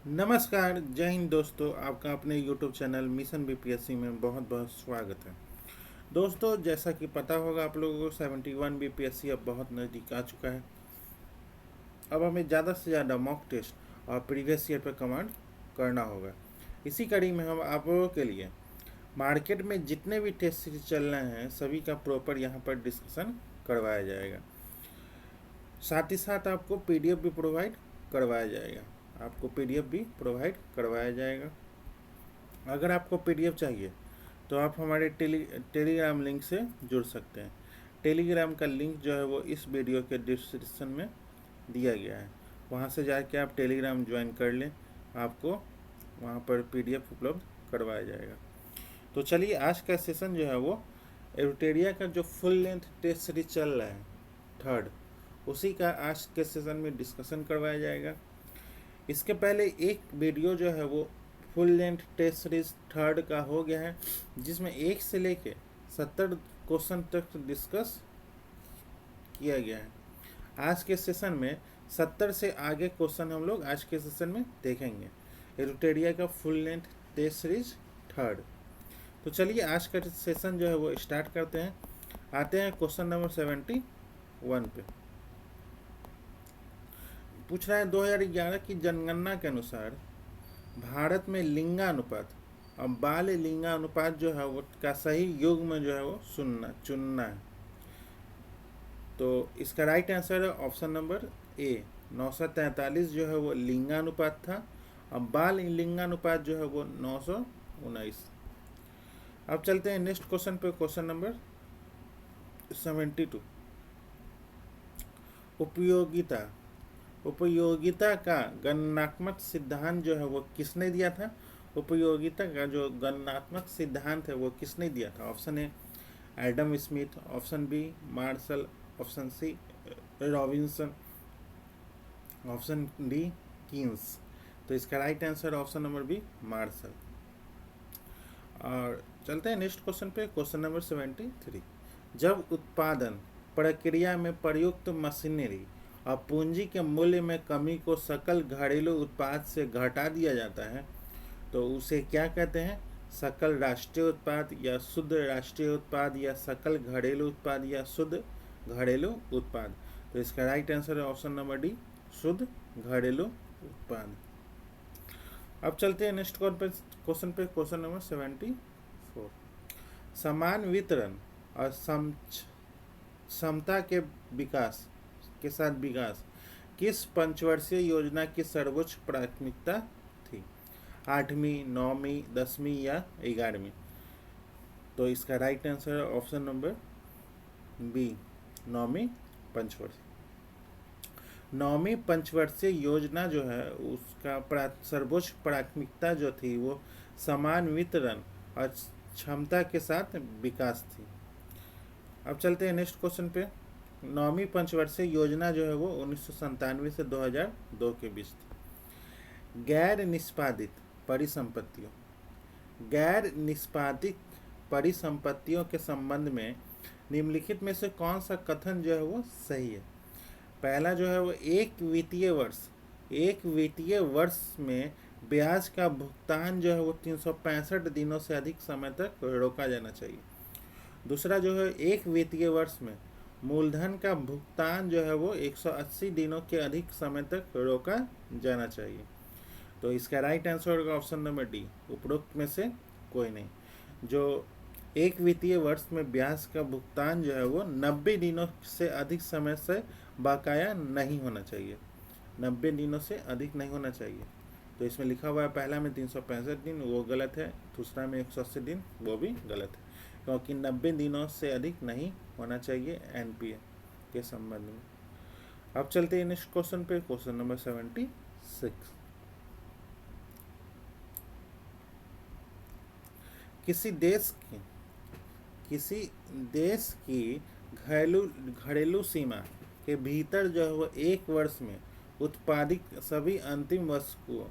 नमस्कार, जय हिंद दोस्तों। आपका अपने यूट्यूब चैनल मिशन बीपीएससी में बहुत बहुत स्वागत है। दोस्तों, जैसा कि पता होगा आप लोगों को 71 बीपीएससी अब बहुत नज़दीक आ चुका है। अब हमें ज़्यादा से ज़्यादा मॉक टेस्ट और प्रीवियस ईयर पर कमांड करना होगा। इसी कड़ी में हम आप लोगों के लिए मार्केट में जितने भी टेस्ट सीरीज चल रहे हैं सभी का प्रॉपर यहाँ पर डिस्कशन करवाया जाएगा। साथ ही साथ आपको पीडीएफ भी प्रोवाइड करवाया जाएगा। अगर आपको पीडीएफ चाहिए तो आप हमारे टेलीग्राम लिंक से जुड़ सकते हैं। टेलीग्राम का लिंक जो है वो इस वीडियो के डिस्क्रिप्शन में दिया गया है। वहाँ से जाके आप टेलीग्राम ज्वाइन कर लें, आपको वहाँ पर पीडीएफ उपलब्ध करवाया जाएगा। तो चलिए, आज का सेशन जो है वो एरोटेरिया का जो फुल लेंथ टेस्ट सीरीज चल रहा है थर्ड, उसी का आज के सेशन में डिस्कशन करवाया जाएगा। इसके पहले एक वीडियो जो है वो full length test series third का हो गया है, जिसमें 1 से लेके 70 क्वेश्चन तक डिस्कस किया गया है। आज के सेशन में 70 से आगे क्वेश्चन हम लोग आज के सेशन में देखेंगे, एरोटेरिया का full length test series third. तो चलिए, आज का सेशन जो है वो स्टार्ट करते हैं। आते हैं क्वेश्चन नंबर 71 पे। पूछ रहा है 2011 की जनगणना के अनुसार भारत में लिंगानुपात और बाल लिंगानुपात जो है वो का सही युग्म जो है वो चुनना है। तो इसका राइट आंसर है ऑप्शन नंबर ए, 943 जो है वो लिंगानुपात था और बाल लिंगानुपात जो है वो 919। अब चलते हैं नेक्स्ट क्वेश्चन पे, क्वेश्चन नंबर 72। उपयोगिता का गणनात्मक सिद्धांत जो है वो किसने दिया था? उपयोगिता का जो गणनात्मक सिद्धांत है वो किसने दिया था? Option A Adam Smith, option B Marshall, option C Robinson, option D Keynes. तो इसका right answer option number B Marshall. और चलते हैं नेक्स्ट क्वेश्चन पे, क्वेश्चन नंबर 73। जब उत्पादन प्रक्रिया में प्रयुक्त मशीनरी और पूंजी के मूल्य में कमी को सकल घरेलू उत्पाद से घटा दिया जाता है तो उसे क्या कहते हैं? सकल राष्ट्रीय उत्पाद या शुद्ध राष्ट्रीय उत्पाद या सकल घरेलू उत्पाद या शुद्ध घरेलू उत्पाद। तो इसका राइट आंसर है ऑप्शन नंबर डी, शुद्ध घरेलू उत्पाद। अब चलते हैं नेक्स्ट क्वेश्चन पे, क्वेश्चन नंबर 74। समान वितरण और क्षमता के विकास के साथ विकास किस पंचवर्षीय योजना की सर्वोच्च प्राथमिकता थी? 8वीं, 9वीं, 10वीं या 11वीं? तो इसका राइट आंसर है ऑप्शन नंबर बी, 9वीं पंचवर्षीय। 9वीं पंचवर्षीय योजना जो है उसका सर्वोच्च प्राथमिकता जो थी वो समान वितरण और क्षमता के साथ विकास थी। अब चलते हैं नेक्स्ट क्वेश्चन पे। 9वीं पंचवर्षीय योजना जो है वो 1997 से 2002 के बीच थी। गैर निष्पादित परिसंपत्तियों के संबंध में निम्नलिखित में से कौन सा कथन जो है वो सही है? पहला जो है वो एक वित्तीय वर्ष में ब्याज का भुगतान जो है वो 365 दिनों से अधिक समय तक रोका जाना चाहिए। दूसरा जो है एक वित्तीय वर्ष में मूलधन का भुगतान जो है वो 180 दिनों के अधिक समय तक रोका जाना चाहिए। तो इसका राइट आंसर होगा ऑप्शन नंबर डी, उपरोक्त में से कोई नहीं। जो एक वित्तीय वर्ष में ब्याज का भुगतान जो है वो 90 दिनों से अधिक समय से बकाया नहीं होना चाहिए, 90 दिनों से अधिक नहीं होना चाहिए। तो इसमें लिखा हुआ है पहला में 365 दिन, वो गलत है। दूसरा में 180 दिन, वो भी गलत है, क्योंकि 90 दिनों से अधिक नहीं होना चाहिए एनपीए के संबंध में। अब चलते हैं नेक्स्ट क्वेश्चन पे, क्वेश्चन नंबर 76। किसी देश की घरेलू सीमा के भीतर जो है वो एक वर्ष में उत्पादित सभी अंतिम वस्तुओं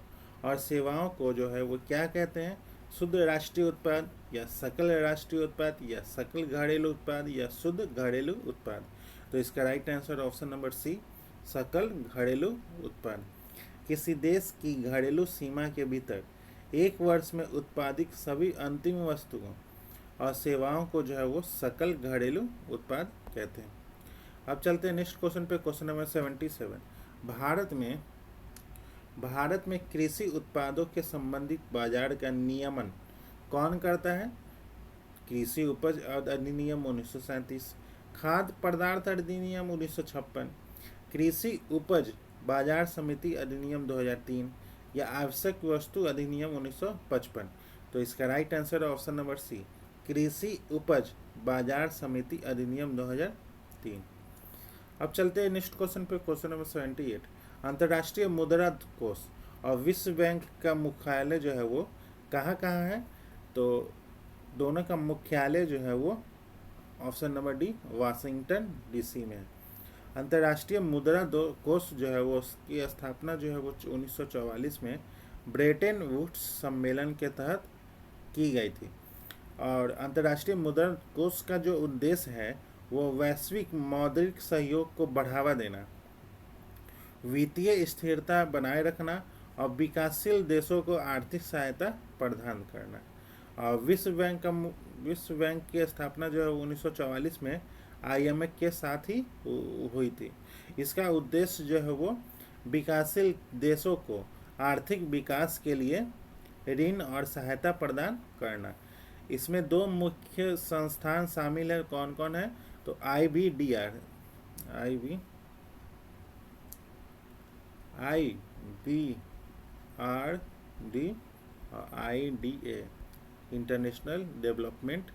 और सेवाओं को जो है वो क्या कहते हैं? शुद्ध राष्ट्रीय उत्पाद या सकल राष्ट्रीय उत्पाद या सकल घरेलू उत्पाद या शुद्ध घरेलू उत्पाद। तो इसका right answer option number C, सकल घरेलू उत्पाद। किसी देश की घरेलू सीमा के भीतर एक वर्ष में उत्पादित सभी अंतिम वस्तुओं और सेवाओं को जो है वो सकल घरेलू उत्पाद कहते हैं। अब चलते हैं नेक्स्ट क्वेश्चन पे, क्वेश्चन नंबर 77। भारत में कृषि उत्पादों के संबंधित बाजार का नियमन कौन करता है? कृषि उपज अधिनियम 1937, खाद्य पदार्थ अधिनियम 1956, कृषि उपज बाजार समिति अधिनियम 2003 या आवश्यक वस्तु अधिनियम 1955। तो इसका राइट आंसर है ऑप्शन नंबर सी, कृषि उपज बाजार समिति अधिनियम 2003। अब चलते हैं नेक्स्ट क्वेश्चन पे, क्वेश्चन नंबर 78। अंतर्राष्ट्रीय मुद्रा कोष और विश्व बैंक का मुख्यालय जो है वो कहाँ कहाँ है? तो दोनों का मुख्यालय जो है वो option number D Washington DC में है। अंतर्राष्ट्रीय मुद्रा कोष जो है वो उसकी स्थापना जो है वो 1944 में ब्रेटन वुड्स सम्मेलन के तहत की गई थी। और अंतर्राष्ट्रीय मुद्रा कोष का जो उद्देश्य है वो वैश्विक मौद्रिक सहयोग को बढ़ावा देना, वित्तीय स्थिरता बनाए रखना और विकासशील देशों को आर्थिक सहायता प्रदान करना। और विश्व बैंक की स्थापना जो है 1944 में IMF के साथ ही हुई थी। इसका उद्देश्य जो है वो विकासशील देशों को आर्थिक विकास के लिए ऋण और सहायता प्रदान करना। इसमें दो मुख्य संस्थान शामिल है, कौन कौन है? तो IBRD और IDA इंटरनेशनल डेवलपमेंट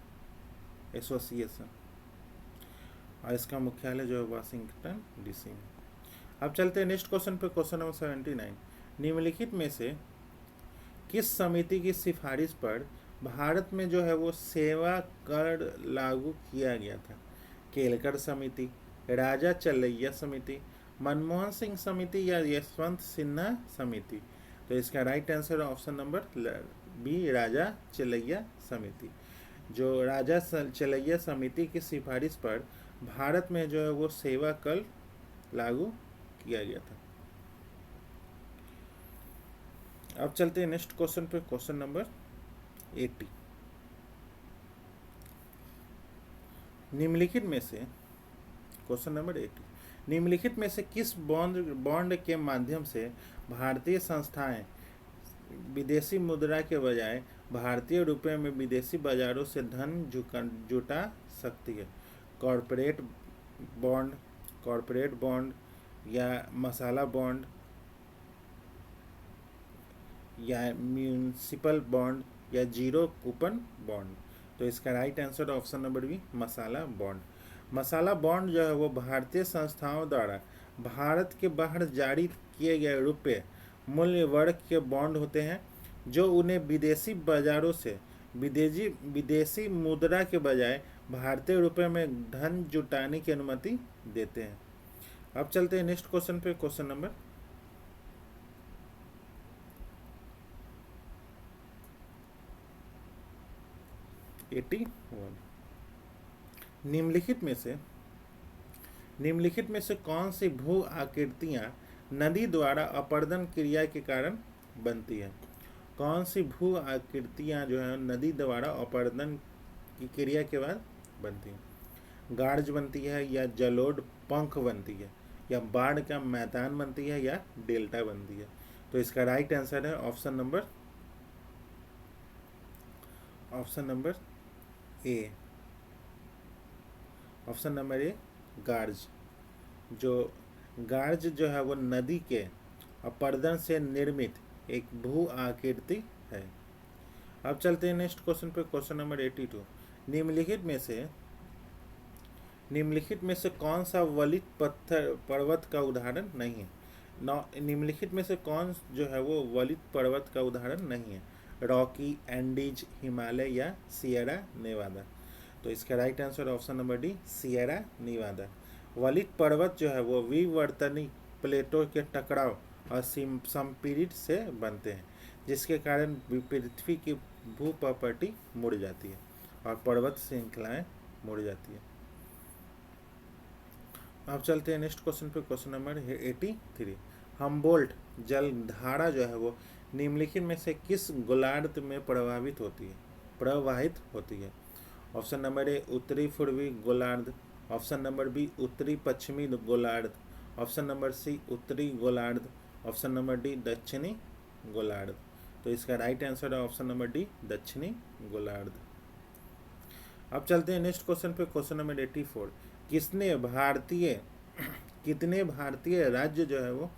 एसोसिएशन, और इसका मुख्यालय जो है वाशिंगटन डीसी में। अब चलते हैं नेक्स्ट क्वेश्चन पे, क्वेश्चन नंबर 79। निम्नलिखित में से किस समिति की सिफारिश पर भारत में जो है वो सेवा कर लागू किया गया था? केलकर समिति, राजा चलैया समिति, मनमोहन सिंह समिति या यशवंत सिन्हा समिति? तो इसका right answer option number B Raja Chelliah समिति। जो राजा चलैया समिति की सिफारिश पर भारत में जो है वो सेवा कर लागू किया गया था। अब चलते हैं नेक्स्ट क्वेश्चन पे, क्वेश्चन नंबर 80। निम्नलिखित में से क्वेश्चन नंबर 80 निम्नलिखित में से किस बॉन्ड के माध्यम से भारतीय संस्थाएं विदेशी मुद्रा के बजाय भारतीय रुपये में विदेशी बाजारों से धन जुटा सकती है? कॉरपोरेट बॉन्ड या मसाला बॉन्ड या म्यूनिसिपल बॉन्ड या जीरो कूपन बॉन्ड? तो इसका right answer option number B masala bond. Masala bond जो है वो भारतीय संस्थाओं द्वारा भारत के बाहर जारी किए गए रुपये मूल्य वर्ग के बॉन्ड होते हैं, जो उन्हें विदेशी बाजारों से विदेशी मुद्रा के बजाय भारतीय रुपये में धन जुटाने की अनुमति देते हैं। अब चलते हैं नेक्स्ट क्वेश्चन पे, क्वेश्चन नंबर 81। निम्नलिखित में से कौन सी भू आकृतियां नदी द्वारा अपरदन क्रिया के कारण बनती है? कौन सी भू आकृतियां जो है नदी द्वारा अपरदन की क्रिया के बाद बनती है? गार्ज बनती है या जलोढ़ पंख बनती है या बाढ़ का मैदान बनती है या डेल्टा बनती है? तो इसका राइट आंसर है ऑप्शन नंबर ए, ऑप्शन नंबर ए गार्ज। गार्ज जो है वो नदी के अपरदन से निर्मित एक भू आकृति है। अब चलते हैं नेक्स्ट क्वेश्चन पे, क्वेश्चन नंबर 82। निम्नलिखित में से कौन सा वलित पर्वत का उदाहरण नहीं है? निम्नलिखित में से कौन जो है वो वलित पर्वत का उदाहरण नहीं है? रॉकी, एंडीज, हिमालय या सियरा नेवादा? तो इसका right answer option number D Sierra Nevada. वलित पर्वत जो है वो विवर्तनिक प्लेटों के टकराव और संपीड़ित से बनते हैं, जिसके कारण पृथ्वी की भूप्रॉपर्टी मुड़ जाती है और पर्वत श्रृंखलाएं मुड़ जाती है। अब चलते हैं नेक्स्ट क्वेश्चन पे, क्वेश्चन नंबर 83। हम्बोल्ट जलधारा जो है वो निम्नलिखित में से किस गोलार्ध में प्रवाहित होती है? ऑप्शन नंबर ए उत्तरी पूर्वी गोलार्ध, ऑप्शन नंबर बी उत्तरी पश्चिमी गोलार्ध, ऑप्शन नंबर सी उत्तरी गोलार्ध, ऑप्शन नंबर डी दक्षिणी गोलार्ध। तो इसका राइट आंसर है ऑप्शन नंबर डी दक्षिणी गोलार्ध। अब चलते हैं नेक्स्ट क्वेश्चन पे, क्वेश्चन नंबर 84। कितने भारतीय राज्य जो है वो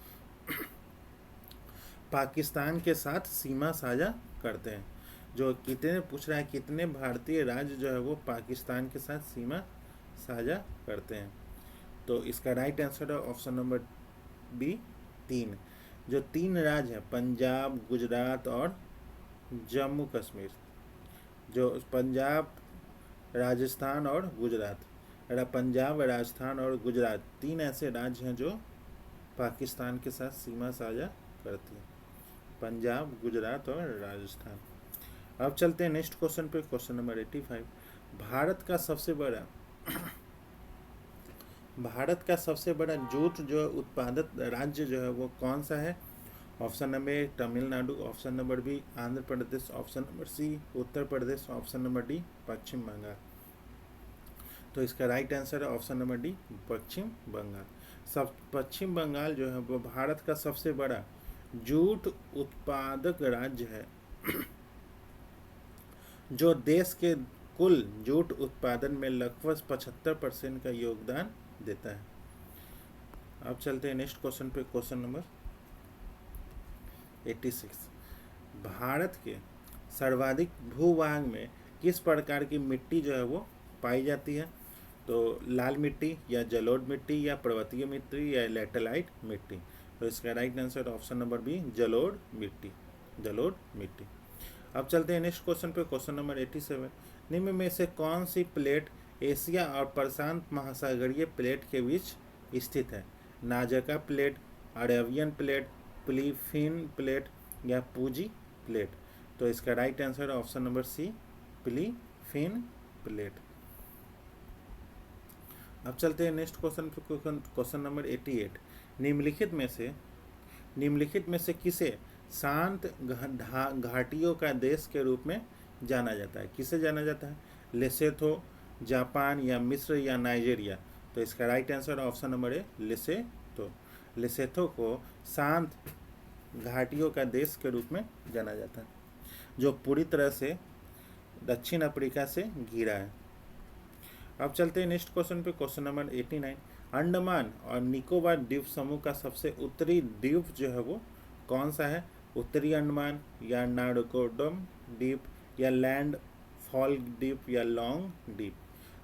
पाकिस्तान के साथ सीमा साझा करते हैं? जो कितने पूछ रहा है, कितने भारतीय राज्य जो है वो पाकिस्तान के साथ सीमा साझा करते हैं? तो इसका राइट आंसर है ऑप्शन नंबर बी 3। जो 3 राज्य हैं पंजाब, गुजरात और जम्मू कश्मीर। जो पंजाब, राजस्थान और गुजरात, पंजाब, राजस्थान और गुजरात 3 ऐसे राज्य हैं जो पाकिस्तान के साथ सीमा साझा करती हैं, पंजाब, गुजरात और राजस्थान। अब चलते हैं नेक्स्ट क्वेश्चन पे, क्वेश्चन नंबर 85। भारत का सबसे बड़ा जूट जो उत्पादक राज्य जो है वो कौन सा है? ऑप्शन नंबर ए Tamil Nadu, option number B Andhra Pradesh, option number सी Uttar Pradesh, option number D पश्चिम बंगाल। तो इसका राइट आंसर है ऑप्शन नंबर डी पश्चिम बंगाल। पश्चिम बंगाल जो है वो भारत का सबसे बड़ा जूट उत्पादक राज्य है जो देश के कुल जूट उत्पादन में लगभग 75% का योगदान देता है। अब चलते हैं नेक्स्ट क्वेश्चन पे, क्वेश्चन नंबर 86। भारत के सर्वाधिक भूभाग में किस प्रकार की मिट्टी जो है वो पाई जाती है? तो लाल मिट्टी या जलोढ़ मिट्टी या पर्वतीय मिट्टी या लैटेराइट मिट्टी। तो इसका right answer option number B जलोढ़ मिट्टी। अब चलते हैं नेक्स्ट क्वेश्चन पे, क्वेश्चन नंबर 87। निम्न में से कौन सी प्लेट एशिया और प्रशांत महासागरीय प्लेट के बीच स्थित है? Nazca plate, Arabian plate, Philippine plate या पूजी प्लेट। तो इसका राइट आंसर है option number C Philippine plate. अब चलते हैं नेक्स्ट क्वेश्चन पे, क्वेश्चन नंबर 88। निम्नलिखित में से किसे शांत घाटियों का देश के रूप में जाना जाता है? किसे जाना जाता है? लेसोथो, जापान या मिस्र या नाइजीरिया। तो इसका राइट आंसर ऑप्शन नंबर ए लेसोथो को शांत घाटियों का देश के रूप में जाना जाता है, जो पूरी तरह से दक्षिण अफ्रीका से घिरा है। अब चलते हैं नेक्स्ट क्वेश्चन पे, क्वेश्चन नंबर 89। अंडमान और निकोबार द्वीप समूह का सबसे उत्तरी द्वीप जो है वो कौन सा है? उत्तरी अंडमान या नाडकोडम द्वीप या लैंड फॉल द्वीप या लॉन्ग द्वीप।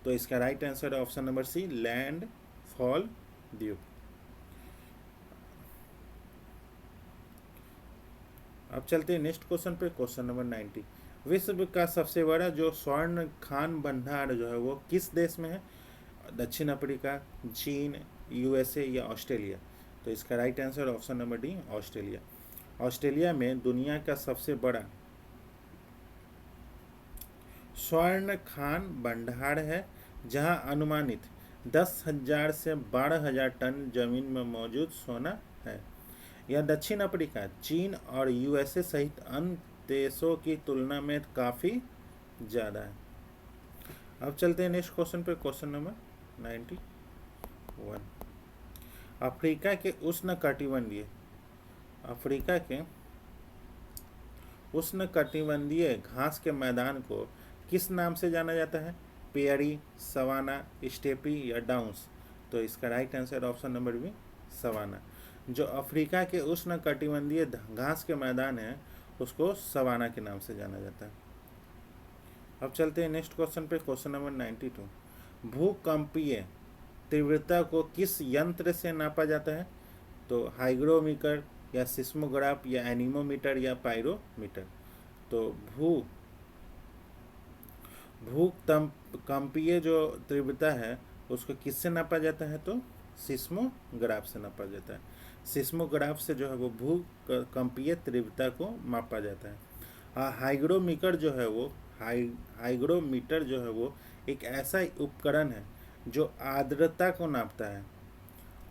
तो इसका राइट आंसर है option number C Landfall द्वीप। अब चलते हैं नेक्स्ट क्वेश्चन पे, क्वेश्चन नंबर 90। विश्व का सबसे बड़ा जो स्वर्ण खान भंडार जो है वो किस देश में है? दक्षिण अफ्रीका, चीन, यूएसए या ऑस्ट्रेलिया। तो इसका right answer option number D Australia. Australia में दुनिया का सबसे बड़ा स्वर्ण खान भंडार है, जहां अनुमानित 10,000 से 12,000 टन जमीन में मौजूद सोना है। यह दक्षिण अफ्रीका, चीन और यूएसए सहित अन्य देशों की तुलना में काफ़ी ज़्यादा है। अब चलते हैं नेक्स्ट क्वेश्चन पे, क्वेश्चन नंबर 91। अफ्रीका के उष्णकटिबंधीय घास के मैदान को किस नाम से जाना जाता है? पेयरी, सवाना, स्टेपी या डाउन्स। तो इसका right answer option number B savanna. जो अफ्रीका के उष्णकटिबंधीय घास के मैदान है उसको सवाना के नाम से जाना जाता है। अब चलते हैं नेक्स्ट क्वेश्चन पे, क्वेश्चन नंबर 92। भूकंपीय तीव्रता को किस यंत्र से नापा जाता है? तो हाइग्रोमीटर या सिस्मोग्राफ या एनीमोमीटर या पायरोमीटर। तो भूकंपीय जो तीव्रता है उसको किससे नापा जाता है? तो सिस्मोग्राफ से नापा जाता है। सिस्मोग्राफ से जो है वो भूकंपीय तीव्रता को मापा जाता है। हाइग्रोमीटर जो है वो एक ऐसा उपकरण है जो आर्द्रता को नापता है,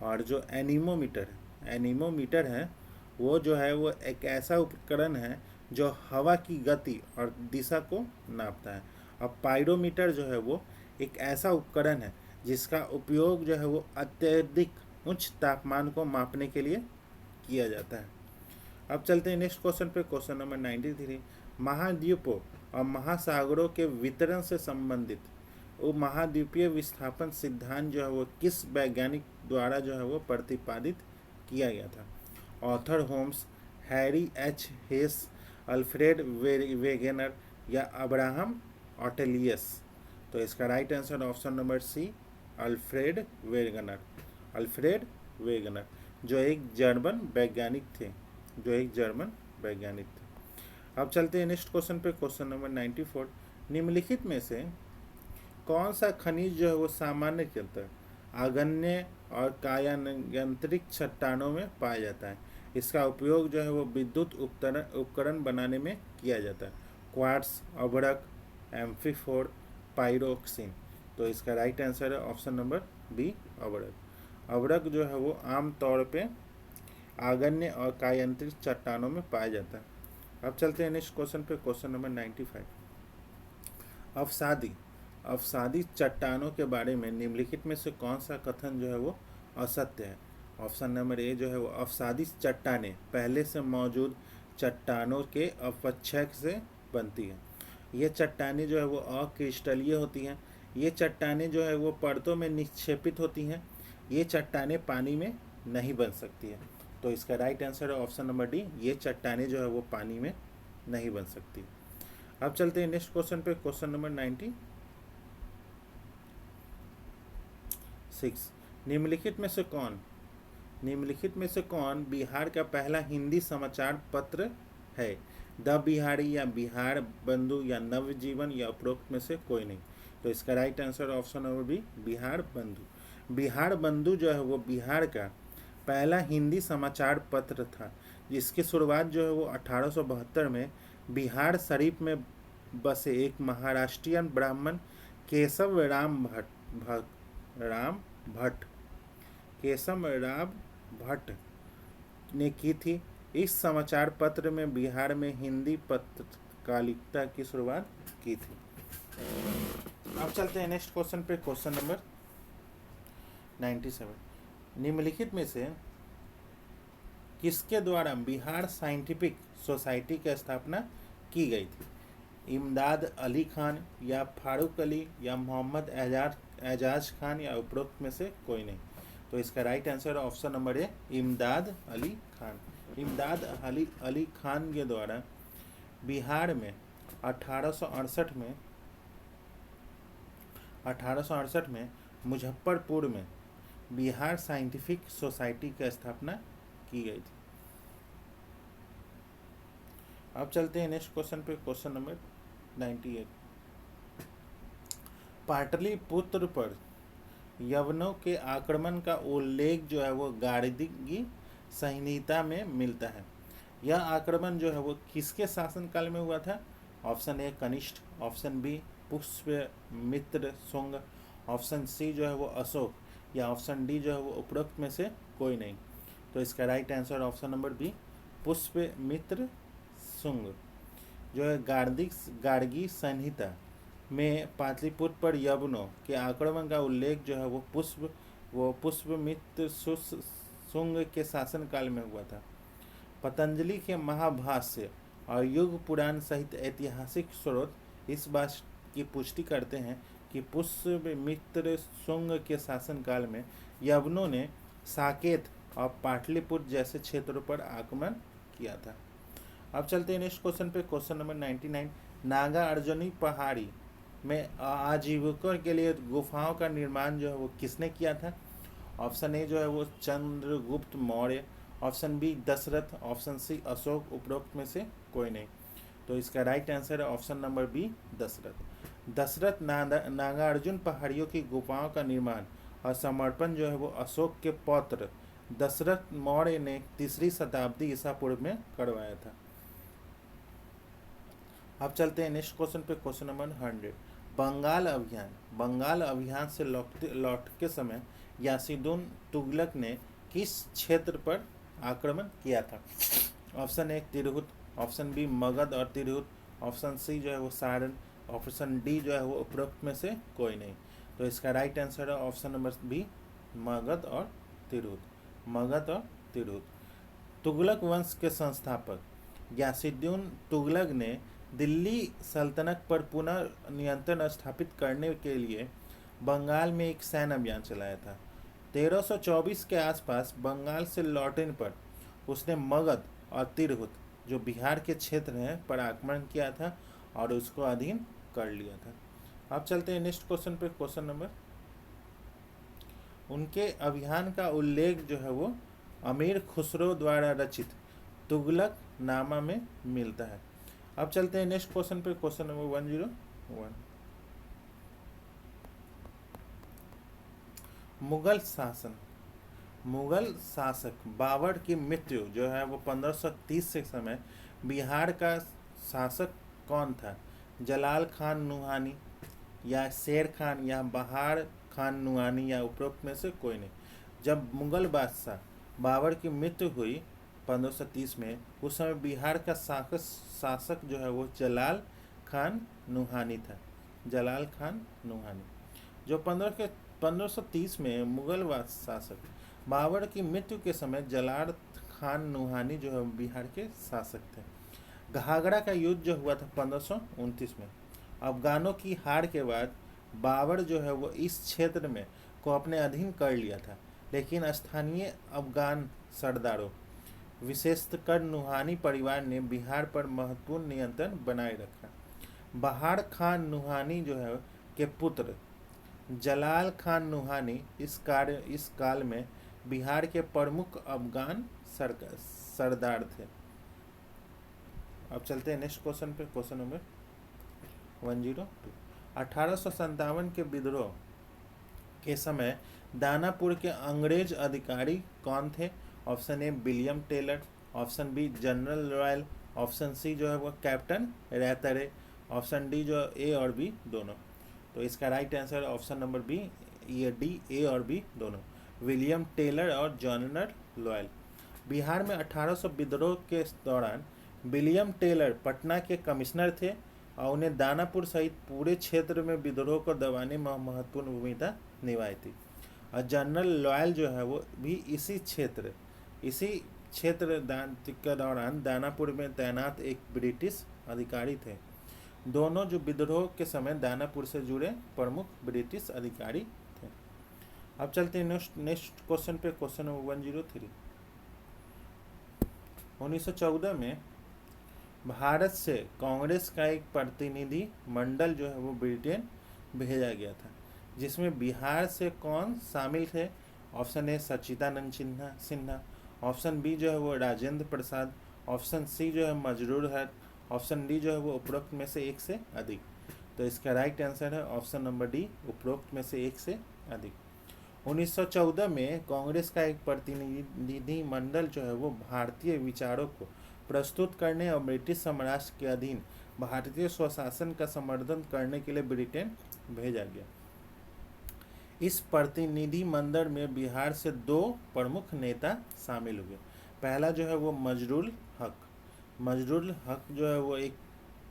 और जो एनीमोमीटर है एनीमोमीटर है वो जो है वो एक ऐसा उपकरण है जो हवा की गति और दिशा को नापता है। अब पायरोमीटर जो है वो एक ऐसा उपकरण है जिसका उपयोग जो है वो अत्यधिक उच्च तापमान को मापने के लिए किया जाता है। अब चलते हैं नेक्स्ट क्वेश्चन पे, क्वेश्चन नंबर 93। महाद्वीपों और महासागरों के वितरण से संबंधित वो महाद्वीपीय विस्थापन सिद्धांत जो है वो किस वैज्ञानिक द्वारा जो है वो प्रतिपादित किया गया था? Arthur Holmes, Harry H Hess, Alfred Wegener या अब्राहम ऑटेलियस? तो इसका right answer option number C, Alfred Wegener. Alfred Wegener जो एक जर्मन वैज्ञानिक थे, अब चलते हैं नेक्स्ट क्वेश्चन पे, क्वेश्चन नंबर 94। निम्नलिखित में से कौन सा खनिज जो है वो सामान्यतः आग्नेय और कायांतरिक चट्टानों में पाया जाता है? इसका उपयोग जो है वो विद्युत उपकरण बनाने में किया जाता है। क्वार्ट्स, अभ्रक, एम्फीफोर, पायरोक्सिन? तो इसका राइट आंसर है ऑप्शन नंबर बी, अभ्रक। अभ्रक जो है वो आम तौर पे आग्नेय और कायांतरिक चट्टानों में पाया जाता है। अब चलते हैं नेक्स्ट क्वेश्चन पे, क्वेश्चन नंबर 95। अवसादी चट्टानों के बारे में निम्नलिखित में से कौन सा कथन जो है वो असत्य है? ऑप्शन नंबर ए जो है वो अवसादी चट्टानें पहले से मौजूद चट्टानों के अपक्षय से बनती है। ये चट्टानें जो है वो अक्रिस्टलीय होती हैं। ये चट्टानें जो है वो परतों में निक्षेपित होती हैं। ये चट्टानें पानी में नहीं बन सकती है। तो इसका राइट आंसर है ऑप्शन नंबर डी, ये चट्टानें जो है वो पानी में नहीं बन सकती। अब चलते हैं नेक्स्ट क्वेश्चन पे, क्वेश्चन नंबर 96। निम्नलिखित में से कौन बिहार का पहला हिंदी समाचार पत्र है? द बिहारी या बिहार बंधु या नवजीवन या उपरोक्त में से कोई नहीं। तो इसका right answer option number B, Bihar Bandhu. Bihar बंधु जो है वो बिहार का पहला हिंदी समाचार पत्र था, जिसकी शुरुआत जो है वो 1872 में बिहार शरीफ में बसे एक महाराष्ट्रियन ब्राह्मण केशव राम भट्ट ने की थी। इस समाचार पत्र में बिहार में हिंदी पत्रकारिता की शुरुआत की थी। अब चलते हैं नेक्स्ट क्वेश्चन पे, क्वेश्चन नंबर 97। निम्नलिखित में से किसके द्वारा बिहार साइंटिफिक सोसाइटी की स्थापना की गई थी? इमदाद अली खान या फारूक अली या मोहम्मद एजाज खान या उपरोक्त में से कोई नहीं। तो इसका राइट आंसर ऑप्शन नंबर ए, इमदाद अली खान। इमदाद अली खान के द्वारा बिहार में 1868 में मुजफ्फरपुर में बिहार साइंटिफिक सोसाइटी की स्थापना की गई थी। अब चलते हैं नेक्स्ट क्वेश्चन पे, क्वेश्चन नंबर 98। पाटलिपुत्र पर यवनों के आक्रमण का उल्लेख जो है वो गार्गी संहिता में मिलता है। यह आक्रमण जो है वो किसके शासनकाल में हुआ था? ऑप्शन ए कनिष्ठ, option B Pushyamitra Shunga, option C जो है वो अशोक या ऑप्शन डी जो है वो उपरोक्त में से कोई नहीं। तो इसका right answer option number B, Pushyamitra Shunga जो है गार्गी संहिता में पाटलिपुत्र पर यवनों के आक्रमण का उल्लेख जो है वो पुष्यमित्र शुंग के शासनकाल में हुआ था। पतंजलि के महाभाष्य और युग पुराण सहित ऐतिहासिक स्रोत इस बात की पुष्टि करते हैं कि पुष्यमित्र शुंग के शासनकाल में यवनों ने साकेत और पाटलिपुत्र जैसे क्षेत्रों पर आक्रमण किया था। अब चलते हैं नेक्स्ट क्वेश्चन पे, क्वेश्चन नंबर 99। नागा अर्जुनी पहाड़ी में आजीविका के लिए गुफाओं का निर्माण जो है वो किसने किया था? ऑप्शन ए जो है वो Chandragupta Maurya, option B Dasharatha, option C Ashoka, उपरोक्त में से कोई नहीं। तो इसका राइट आंसर है option number B, Dasharatha. Dasharatha Nagarjuna पहाड़ियों की गुफाओं का निर्माण और समर्पण जो है वो अशोक के पौत्र दशरथ मौर्य ने 3री शताब्दी ईसा पूर्व में करवाया था। अब चलते हैं नेक्स्ट क्वेश्चन पे, क्वेश्चन नंबर 100। बंगाल अभियान से लौट के समय यासिदुन तुगलक ने किस क्षेत्र पर आक्रमण किया था? Option A Tirhut, option B Magadh और तिरहुत, ऑप्शन सी जो है वो सारण, ऑप्शन डी जो है वो उपरोक्त में से कोई नहीं। तो इसका राइट आंसर है ऑप्शन नंबर बी, मगध और तिरहुत। मगध और तिरहुत। तुगलक वंश के संस्थापक ग्यासुद्दीन तुगलक ने दिल्ली सल्तनत पर पुनः नियंत्रण स्थापित करने के लिए बंगाल में एक सैन्य अभियान चलाया था। 1324 के आसपास बंगाल से लौटने पर उसने मगध और तिरहुत, जो बिहार के क्षेत्र हैं, पर आक्रमण किया था और उसको अधीन कर लिया था। अब चलते हैं नेक्स्ट क्वेश्चन पे। क्वेश्चन नंबर, उनके अभियान का उल्लेख जो है वो अमीर खुसरो द्वारा रचित तुगलक नामा में मिलता है। अब चलते हैं नेक्स्ट क्वेश्चन पे। Question number 101। मुगल शासन, मुगल शासक बाबर की मृत्यु जो है वो 1530 के समय बिहार का शासक कौन था? जलाल खान नुहानी या शेर खान या बहार खान नुहानी या उपरोक्त में से कोई नहीं। जब मुगल बादशाह बाबर की मृत्यु हुई 1530 में, उस समय बिहार का शासक जो है वो जलाल खान नुहानी था। जलाल खान नुहानी, जो 1530 में मुगल शासक बाबर की मृत्यु के समय जलाल खान नुहानी जो है बिहार के शासक थे। घाघरा का युद्ध जो हुआ था 1529 में, अफगानों की हार के बाद बाबर जो है वो इस क्षेत्र में को अपने अधीन कर लिया था, लेकिन स्थानीय अफगान सरदारों विशेषकर नुहानी परिवार ने बिहार पर महत्वपूर्ण नियंत्रण बनाए रखा। बहार खान नुहानी जो है के पुत्र जलाल खान नुहानी इस काल में बिहार के प्रमुख अफगान सरदार थे। अब चलते हैं नेक्स्ट क्वेश्चन पे। Question number 102। 1857 के विद्रोह के समय दानापुर के अंग्रेज अधिकारी कौन थे? Option A William Taylor, option B General Royal, option C जो है वो कैप्टन रैतरे, ऑप्शन डी जो ए और बी दोनों। तो इसका right answer option number B, ये डी, ए और बी दोनों, विलियम टेलर और जनरल रॉयल। बिहार में 1800 विद्रोह के दौरान विलियम टेलर पटना के कमिश्नर थे और उन्हें दानापुर सहित पूरे क्षेत्र में विद्रोह को दबाने में महत्वपूर्ण भूमिका निभाई थी। और जनरल लॉयल जो है वो भी इसी क्षेत्र के दौरान दानापुर में तैनात एक ब्रिटिश अधिकारी थे। दोनों जो विद्रोह के समय दानापुर से जुड़े प्रमुख ब्रिटिश अधिकारी थे। अब चलते हैं नेक्स्ट क्वेश्चन पे। Question number 103। 1914 में भारत से कांग्रेस का एक प्रतिनिधि मंडल जो है वो ब्रिटेन भेजा गया था, जिसमें बिहार से कौन शामिल थे? Option A Sachchidananda Sinha, option B जो है वो राजेंद्र प्रसाद, ऑप्शन सी जो है मजरूर हक, ऑप्शन डी जो है वो उपरोक्त में से एक से अधिक। तो इसका राइट आंसर है ऑप्शन नंबर डी, उपरोक्त में से एक से अधिक। 1914 में कांग्रेस का एक प्रतिनिधि मंडल जो है वो भारतीय विचारों को प्रस्तुत करने और ब्रिटिश साम्राज्य के अधीन भारतीय स्वशासन का समर्थन करने के लिए ब्रिटेन भेजा गया। इस प्रतिनिधि मंडल में बिहार से दो प्रमुख नेता शामिल हुए। पहला जो है वो मजरूल हक जो है वो एक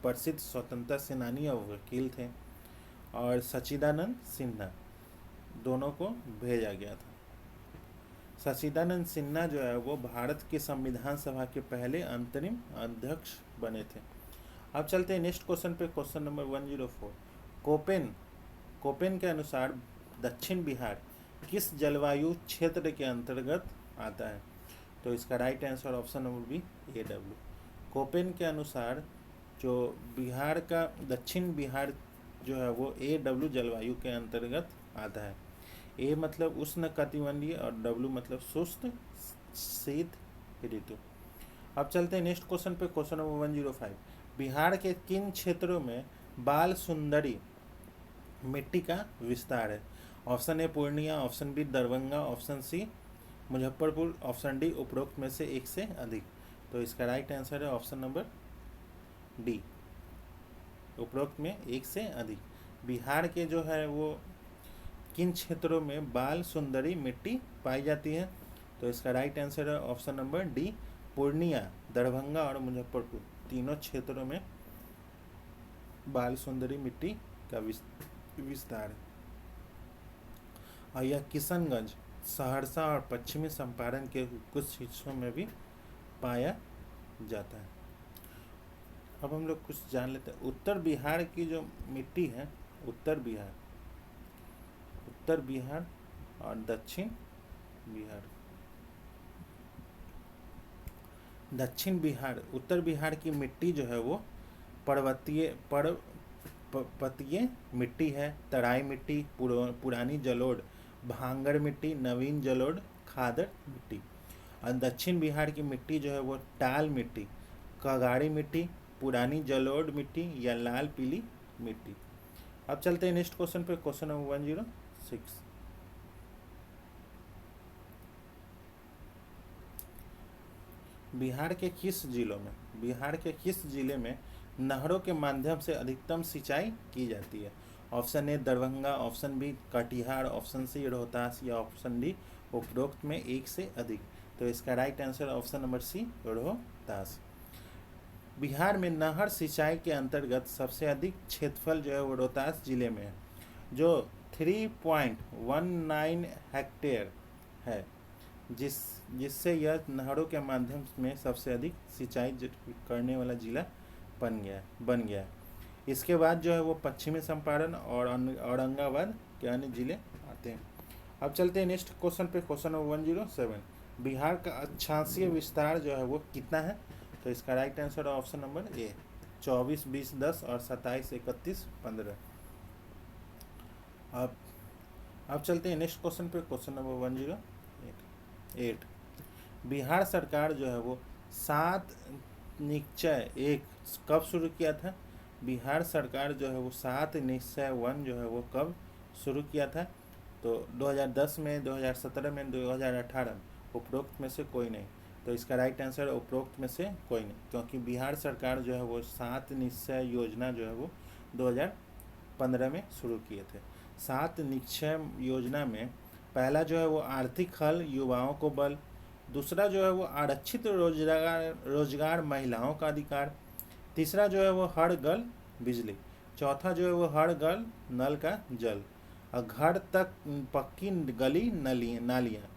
प्रसिद्ध स्वतंत्रता सेनानी और वकील थे, और सच्चिदानंद सिन्हा, दोनों को भेजा गया था। सच्चिदानंद सिन्हा जो है वो भारत के संविधान सभा के पहले अंतरिम अध्यक्ष बने थे। अब चलते हैं नेक्स्ट क्वेश्चन पे। Question number 104। कोपेन के अनुसार दक्षिण बिहार किस जलवायु क्षेत्र के अंतर्गत आता है? तो इसका right answer option number B, AW। Koppen के अनुसार जो बिहार का दक्षिण बिहार जो है वो AW जलवायु के अंतर्गत आता है। ए मतलब उष्ण कटिबंधीय और W मतलब शुष्क शीत ऋतु। अब चलते हैं नेक्स्ट क्वेश्चन पे। Question number 105। बिहार के किन क्षेत्रों में बाल सुंदरी मिट्टी का विस्तार है? Option A Purnia, option B Darbhanga, option C Muzaffarpur, option D उपरोक्त में से एक से अधिक। तो इसका राइट आंसर है ऑप्शन नंबर डी, उपरोक्त में एक से अधिक। बिहार के जो है वो किन क्षेत्रों में बाल सुंदरी मिट्टी पाई जाती है? तो इसका राइट आंसर है option number D, Purnia, Darbhanga और मुजफ्फरपुर तीनों क्षेत्रों में बाल सुंदरी मिट्टी का विस्तार है। और यह किशनगंज, सहरसा और पश्चिमी चंपारण के कुछ हिस्सों में भी पाया जाता है। अब हम लोग कुछ जान लेते हैं। उत्तर बिहार की जो मिट्टी है, उत्तर बिहार और दक्षिण बिहार, उत्तर बिहार की मिट्टी जो है वो पर्वतीय मिट्टी है। तराई मिट्टी, पुरानी जलोढ़, भांगर मिट्टी, नवीन जलोढ़, खादर मिट्टी। और दक्षिण बिहार की मिट्टी जो है वो टाल मिट्टी, कगाड़ी मिट्टी, पुरानी जलोढ़ मिट्टी या लाल पीली मिट्टी। अब चलते हैं नेक्स्ट क्वेश्चन पे, क्वेश्चन नंबर 106। बिहार के किस जिले में नहरों के माध्यम से अधिकतम सिंचाई की जाती है? Option A Darbhanga, option B Katihar, option C Rohtas या ऑप्शन डी उपरोक्त में एक से अधिक। तो इसका right answer option number C, Rohtas. Bihar में नहर सिंचाई के अंतर्गत सबसे अधिक क्षेत्रफल जो है वो रोहतास जिले में है, जो 3.19 हेक्टेयर है, जिससे यह नहरों के माध्यम में सबसे अधिक सिंचाई करने वाला जिला बन गया। इसके बाद जो है वो पश्चिमी चंपारण और औरंगाबाद के अन्य जिले आते हैं। अब चलते हैं नेक्स्ट क्वेश्चन पे, क्वेश्चन नंबर 107। बिहार का अक्षांशीय विस्तार जो है वो कितना है? तो इसका राइट आंसर है ऑप्शन नंबर ए, 24, 20, 10 और 27, 31, 15। अब चलते हैं नेक्स्ट क्वेश्चन पे, क्वेश्चन नंबर 108। बिहार सरकार जो है वो 7 निश्चय 1 कब शुरू किया था? बिहार सरकार जो है वो 7 निश्चय 1 जो है वो कब शुरू किया था? तो 2010 में, 2017 में, 2018 में, उपरोक्त में से कोई नहीं। तो इसका राइट आंसर है उपरोक्त में से कोई नहीं, क्योंकि बिहार सरकार जो है वो 7 निश्चय योजना जो है वो 2015 में शुरू किए थे। 7 निश्चय योजना में पहला जो है वो आर्थिक हल, युवाओं को बल। दूसरा जो है वो आरक्षित रोजगार महिलाओं का अधिकार। तीसरा जो है वो हर घर बिजली। चौथा जो है वो हर घर नल का जल और घर तक पक्की गली नालियाँ।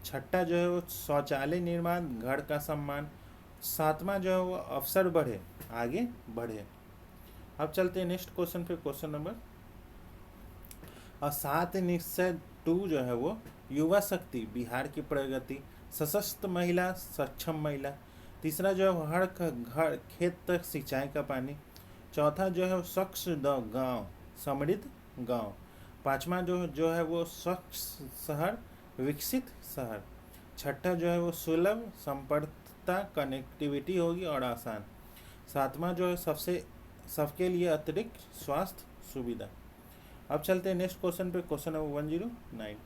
छठा जो है वो शौचालय निर्माण, घर का सम्मान। सातवां जो है वो अवसर आगे बढ़े। अब चलते हैं नेक्स्ट क्वेश्चन पे, क्वेश्चन नंबर 7 निश्चय 2 जो है वो युवा शक्ति, बिहार की प्रगति, सशक्त महिला, सक्षम महिला। तीसरा जो है हर घर खेत तक सिंचाई का पानी। चौथा जो है स्वच्छ गांव, समृद्ध गांव। पांचवा जो है वो स्वच्छ शहर, विकसित शहर। छठा जो है वो सुलभ संपर्कता, कनेक्टिविटी होगी और आसान। सातवां जो है सबके लिए अतिरिक्त स्वास्थ्य सुविधा। अब चलते हैं नेक्स्ट क्वेश्चन पे, क्वेश्चन नंबर 109।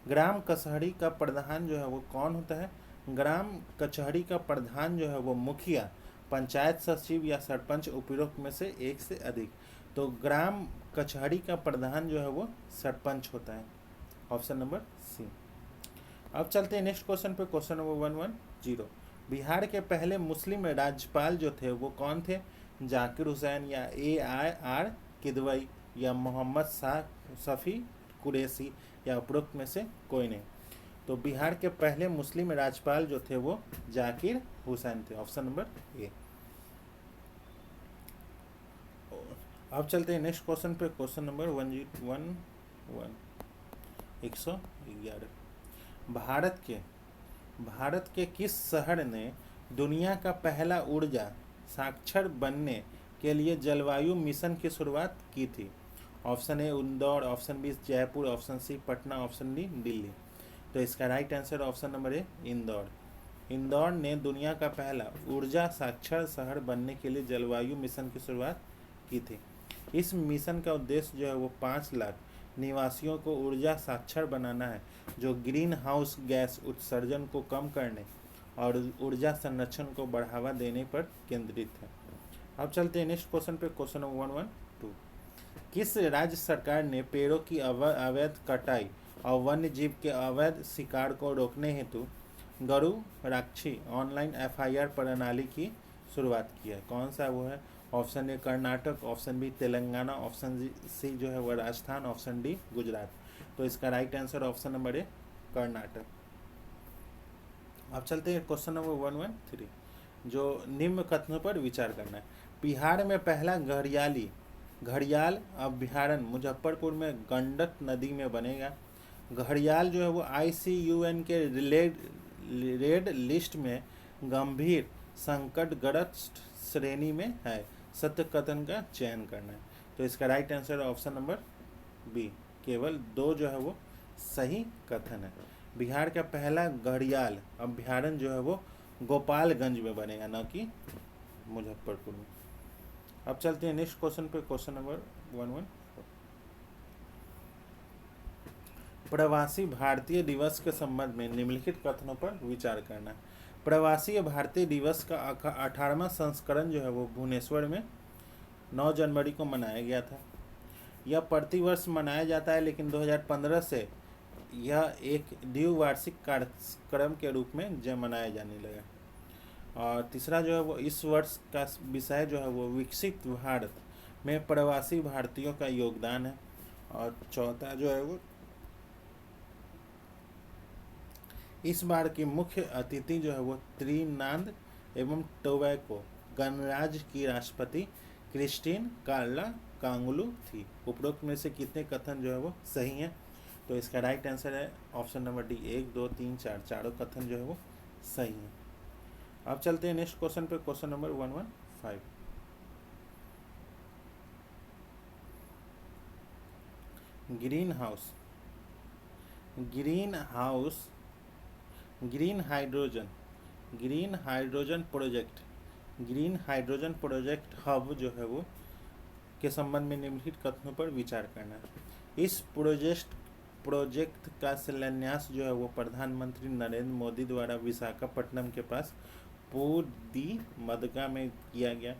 ग्राम कचहरी का प्रधान जो है वो कौन होता है? ग्राम कचहरी का प्रधान जो है वो मुखिया, पंचायत सचिव या सरपंच उपरोक्त में से एक से अधिक। तो ग्राम कचहरी का प्रधान जो है वो सरपंच होता है, ऑप्शन नंबर सी। अब चलते हैं नेक्स्ट क्वेश्चन पे, क्वेश्चन नंबर 110। बिहार के पहले मुस्लिम राज्यपाल जो थे वो कौन थे? जाकिर हुसैन या AIR किदवई या मोहम्मद शफी कुरैशी या उपरोक्त में से कोई नहीं। तो बिहार के पहले मुस्लिम राज्यपाल जो थे वो जाकिर हुसैन थे, ऑप्शन नंबर ए। अब चलते हैं नेक्स्ट क्वेश्चन पे, क्वेश्चन नंबर 111। भारत के किस शहर ने दुनिया का पहला ऊर्जा साक्षर बनने के लिए जलवायु मिशन की शुरुआत की थी? Option A Indore, option B Jaipur, option C Patna, option D Delhi. तो इसका right answer option number A, Indore. Indore ने दुनिया का पहला ऊर्जा साक्षर शहर बनने के लिए जलवायु मिशन की शुरुआत की थी। इस मिशन का उद्देश्य जो है वो 5 लाख निवासियों को ऊर्जा साक्षर बनाना है, जो ग्रीन हाउस गैस उत्सर्जन को कम करने और ऊर्जा संरक्षण को बढ़ावा देने पर केंद्रित है। अब चलते हैं नेक्स्ट क्वेश्चन पे, क्वेश्चन नंबर 112। किस राज्य सरकार ने पेड़ों की अवैध कटाई और वन्य जीव के अवैध शिकार को रोकने हेतु गरु राक्षी ऑनलाइन एफआईआर प्रणाली की शुरुआत की है। कौन सा वो है? Option A Karnataka, option B Telangana, option C जो है वो राजस्थान, ऑप्शन डी गुजरात। तो इसका right answer option number A Karnataka. अब चलते हैं क्वेश्चन नंबर 113, जो निम्न कथनों पर विचार करना है। बिहार में पहला घड़ियाल अभ्यारण्य मुजफ्फरपुर में गंडक नदी में बनेगा। घड़ियाल जो है वो ICUN के रेड लिस्ट में गंभीर संकटग्रस्त श्रेणी में है। सत्य कथन का चयन करना है। तो इसका right answer option number B, केवल 2 जो है वो सही कथन है। बिहार का पहला घड़ियाल अभ्यारण्य जो है वो गोपालगंज में बनेगा, न कि मुजफ्फरपुर में। अब चलते हैं नेक्स्ट क्वेश्चन पे, क्वेश्चन नंबर 114। प्रवासी भारतीय दिवस के संबंध में निम्नलिखित कथनों पर विचार करना है। प्रवासी भारतीय दिवस का 18वां संस्करण जो है वो भुवनेश्वर में 9 जनवरी को मनाया गया था। यह प्रतिवर्ष मनाया जाता है, लेकिन 2015 से यह एक द्विवार्षिक कार्यक्रम के रूप में मनाया जाने लगा। और तीसरा जो है वो इस वर्ष का विषय जो है वो विकसित भारत में प्रवासी भारतीयों का योगदान है। और चौथा जो है वो इस बार की मुख्य अतिथि जो है वो त्रिनाद एवं टोबैको गणराज्य की राष्ट्रपति क्रिस्टीन कार्ला कांगुलू थी। उपरोक्त में से कितने कथन जो है वो सही हैं? तो इसका राइट आंसर है ऑप्शन नंबर डी, 1, 2, 3, 4, चारों कथन जो है वो सही हैं। अब चलते हैं नेक्स्ट क्वेश्चन पे, question number 115। Green hydrogen project hub जो है वो के संबंध में निम्नलिखित कथनों पर विचार करना है। इस प्रोजेक्ट का शिलान्यास जो है वो प्रधानमंत्री नरेंद्र मोदी द्वारा विशाखापट्टनम के पास पूर्णिया में किया गया।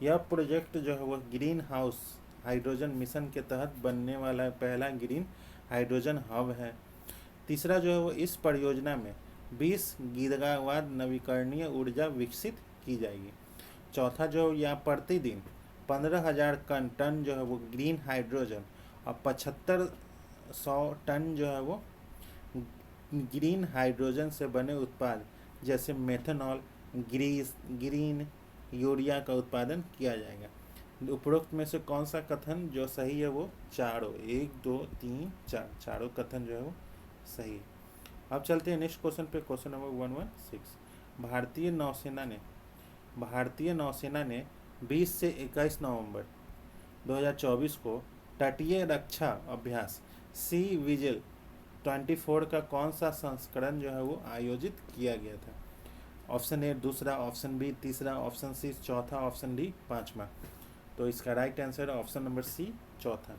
यह प्रोजेक्ट जो है वो ग्रीन हाउस हाइड्रोजन मिशन के तहत बनने वाला पहला ग्रीन हाइड्रोजन हब है। तीसरा जो है वो इस परियोजना में 20 गीगावाट नवीकरणीय ऊर्जा विकसित की जाएगी। चौथा जो यहाँ प्रतिदिन 15,000 टन जो है वो ग्रीन हाइड्रोजन और 7500 टन जो है वो ग्रीन हाइड्रोजन से बने उत्पाद जैसे मेथनॉल, ग्रीन यूरिया का उत्पादन किया जाएगा। उपरोक्त में से कौन सा कथन जो सही है? वो चारों, 1, 2, 3, 4 चारों कथन जो है वो सही है। अब चलते हैं नेक्स्ट क्वेश्चन पे, क्वेश्चन नंबर 116। भारतीय नौसेना ने 20 से 21 नवंबर 2024 को तटीय रक्षा अभ्यास सी विजिल 24 का कौन सा संस्करण जो है वो आयोजित किया गया था? ऑप्शन ए दूसरा, ऑप्शन बी तीसरा, ऑप्शन सी चौथा, ऑप्शन डी पांचवा। तो इसका right answer option number C, चौथा।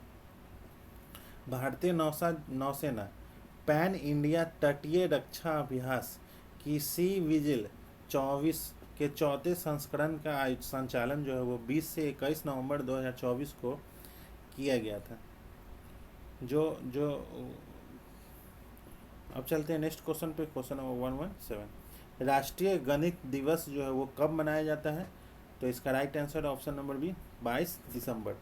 भारतीय नौसेना पैन इंडिया तटीय रक्षा अभ्यास की सी विजिल 24 के चौथे संस्करण का संचालन जो है वो 20 से 21 नवंबर 2024 को किया गया था। अब चलते हैं नेक्स्ट क्वेश्चन पे, क्वेश्चन नंबर 117। राष्ट्रीय गणित दिवस जो है वो कब मनाया जाता है? तो इसका right answer option number B, 22 दिसंबर।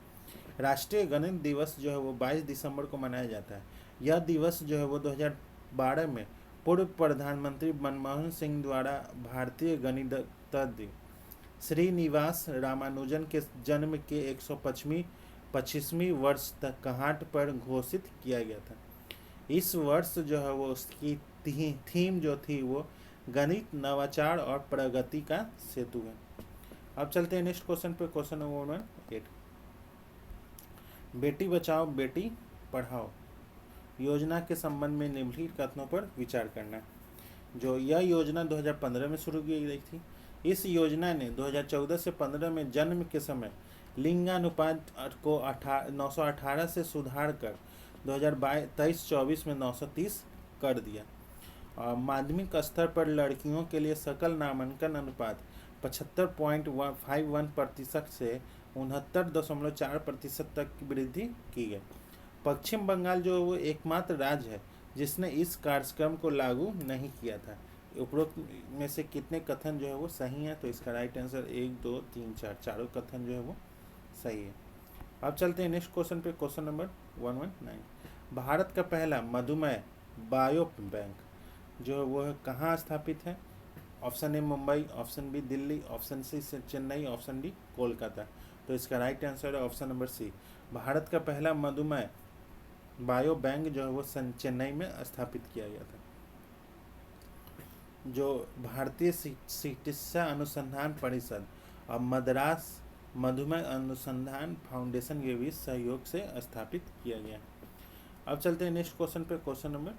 राष्ट्रीय गणित दिवस जो है वो 22 दिसंबर को मनाया जाता है। यह दिवस जो है वो 2012 में पूर्व प्रधानमंत्री मनमोहन सिंह द्वारा भारतीय गणितज्ञ श्रीनिवास रामानुजन के जन्म के 125वीं वर्ष तक गांठ पर घोषित किया गया था। इस वर्ष जो है वो उसकी थीम जो थी वो गणित, नवाचार और प्रगति का सेतु है। अब चलते हैं नेक्स्ट क्वेश्चन पे, क्वेश्चन नंबर 8। बेटी बचाओ बेटी पढ़ाओ योजना के संबंध में निम्नलिखित कथनों पर विचार करना है। जो यह योजना 2015 में शुरू की गई थी। इस योजना ने 2014 से 15 में जन्म के समय लिंगानुपात को 918 से सुधार कर 2023-24 में 930 कर दिया। माध्यमिक स्तर पर लड़कियों के लिए सकल नामांकन अनुपात 75.51% से 69.4% तक की वृद्धि की गई। पश्चिम बंगाल जो वो एकमात्र राज्य है जिसने इस कार्यक्रम को लागू नहीं किया था। उपरोक्त में से कितने कथन जो है वो सही है? तो इसका राइट आंसर 1, 2, 3, 4 चारों कथन जो है वो सही है। अब चलते हैं नेक्स्ट क्वेश्चन पे, क्वेश्चन नंबर 119। भारत का पहला मधुमेह बायो बैंक जो है वो कहाँ स्थापित है? Option A Mumbai, option B Delhi, option C Chennai, option D Kolkata. तो इसका राइट आंसर है ऑप्शन नंबर सी। भारत का पहला मधुमेह बायो बैंक जो है वो चेन्नई में स्थापित किया गया था। जो भारतीय चिकित्सा अनुसंधान परिषद और मद्रास मधुमेह अनुसंधान फाउंडेशन के बीच सहयोग से स्थापित किया गया। अब चलते हैं नेक्स्ट क्वेश्चन पे, क्वेश्चन नंबर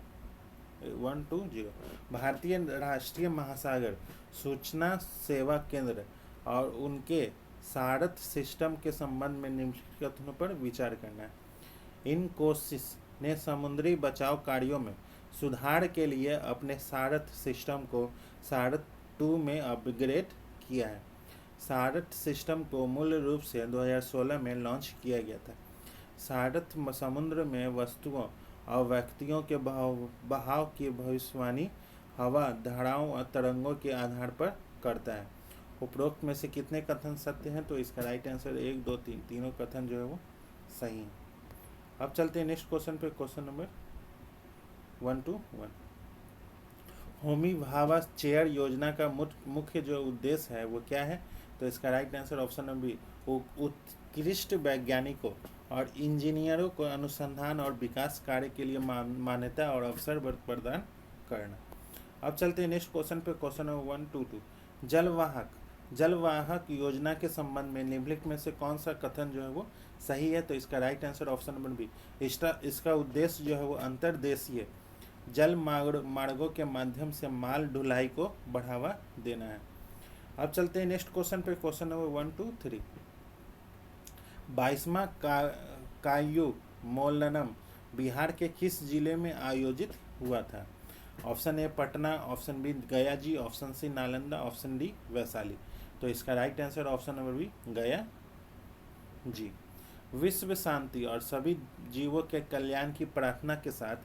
120। भारतीय राष्ट्रीय महासागर सूचना सेवा केंद्र और उनके सारथ सिस्टम के संबंध में निम्नलिखित कथनों पर विचार करना है। इन कोशिश ने समुद्री बचाव कार्यों में सुधार के लिए अपने सारथ सिस्टम को सारथ 2 में अपग्रेड किया है। सारथ सिस्टम को मूल रूप से 2016 में लॉन्च किया गया था। सारथ समुद्र में वस्तुओं और व्यक्तियों के बहाव की भविष्यवाणी हवा धाराओं और तरंगों के आधार पर करता है। उपरोक्त में से कितने कथन सत्य हैं? तो इसका राइट आंसर 1, 2, 3 तीनों कथन जो है वो सही है। अब चलते हैं नेक्स्ट क्वेश्चन पे, question number 121। Homi Bhabha chair योजना का मुख्य जो उद्देश्य है वो क्या है? तो इसका right answer option number B, उत्कृष्ट वैज्ञानिकों और इंजीनियरों को अनुसंधान और विकास कार्य के लिए मान्यता और अवसर प्रदान करना। अब चलते हैं नेक्स्ट क्वेश्चन पे, क्वेश्चन नंबर 122। जलवाहक योजना के संबंध में निम्नलिखित में से कौन सा कथन जो है वो सही है? तो इसका right answer option number B. इसका उद्देश्य जो है वो अंतर्देशीय जल मार्गों के माध्यम से माल ढुलाई को बढ़ावा देना है। अब चलते हैं नेक्स्ट क्वेश्चन पे, क्वेश्चन नंबर 123। 22वां कायू मोलनम बिहार के किस जिले में आयोजित हुआ था? Option A Patna, option B Gaya ji, option C Nalanda, option D Vaishali. तो इसका right answer option number B Gaya ji. विश्व शांति और सभी जीवों के कल्याण की प्रार्थना के साथ